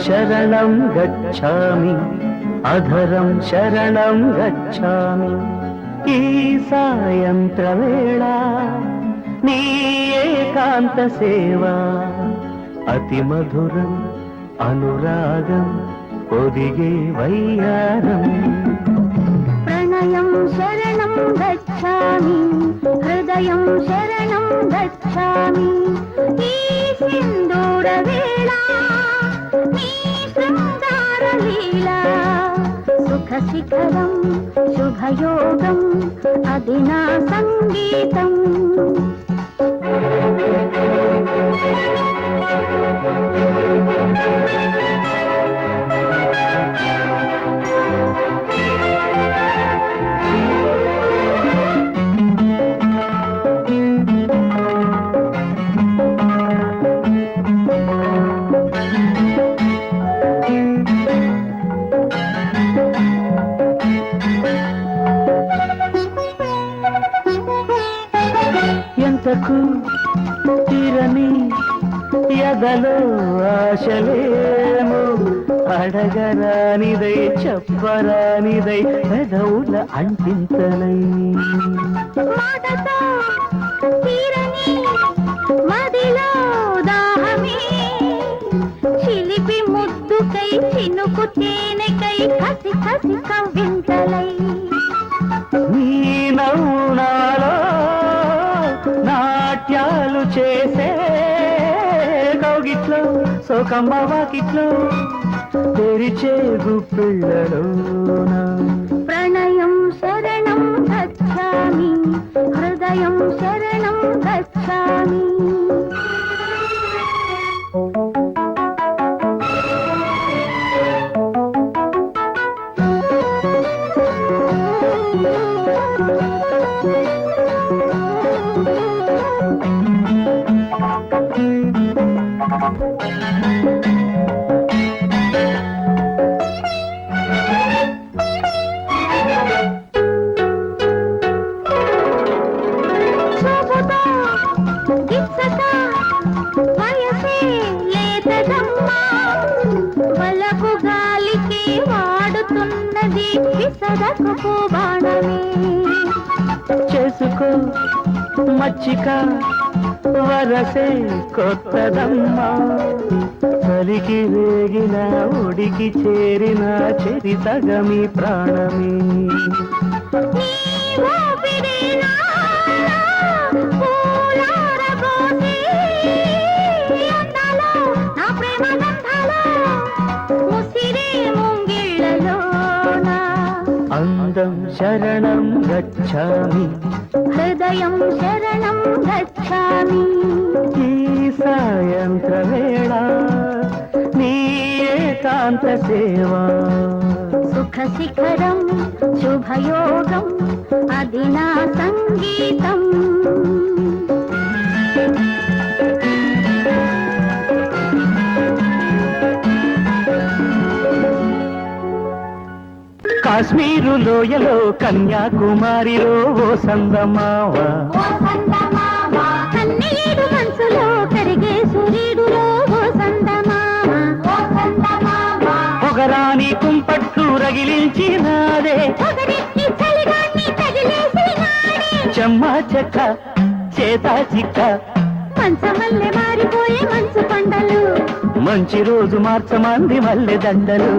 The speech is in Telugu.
శరణం గచ్ఛామి అధరం శరణం గచ్ఛామి ఈ సాయంత్రవేళ నీ ఏకాంత సేవ అతి మధురం అనురాగం పొదిగే వయ్యారం ప్రణయం శరణం గచ్ఛామి హృదయం శరణం గచ్ఛామి ఈ సింధూర వేళ నీ శృంగార లీల సుఖ శిఖరం శుభయోగం అది నా సంగీతం ఎంతకు తీరని ఎదలో ఆశలేమో అడగరానిదై చెప్పరానిదై పెదవుల అంటింతలై మాటతో తీరని మదిలో దాహమే చిలిపి ముద్దుకై చినుకు తేనెకై కసి కసి కవ్వింతలై నీ నవ్వునాలో నాట్యాలు చేసే కౌగిట్లో సోకమ్మ వాకిట్లో తెరిచే గుప్పిళ్ళలోనా ప్రణయం శరణం గచ్ఛామి హృదయం శరణం గచ్ఛామి వలపు గాలికి వాడుతున్నది విసరకు పూబాణమే చేసుకో మచ్చిక వరసే కొత్తదమ్మా చలికి వేగిన ఉడికి చేరిన చరితగమి ప్రాణమే నీ ఊపిరి నాలో పూలారబోసి అందాలో నా ప్రేమ గంధాలో ముసిరే ముంగిళ్ళలోన అందం శరణం గచ్ఛామి హృదయం శరణం గచ్ఛామి ఈ సాయంత్రవేళ నీ ఏకాంత సేవ సుఖ శిఖరం శుభయోగం అది నా సంగీతం కాశ్మీరు లోయలో కన్యాకుమారిలో ఓ సందమావ కన్నీడు మనసులో కరిగే సూర్యుడులో ఓ సందమామ పొగరాని కుంపట్లు రగిలించినాదే పొగరెత్తి చలిగాన్ని తగిలేసినాడే చెమ్మా చెక్క చేతా చిక్క మంచమల్లె మారిపోయే మంచు పండలు మంచి రోజు మార్చమంది మల్లె దండలు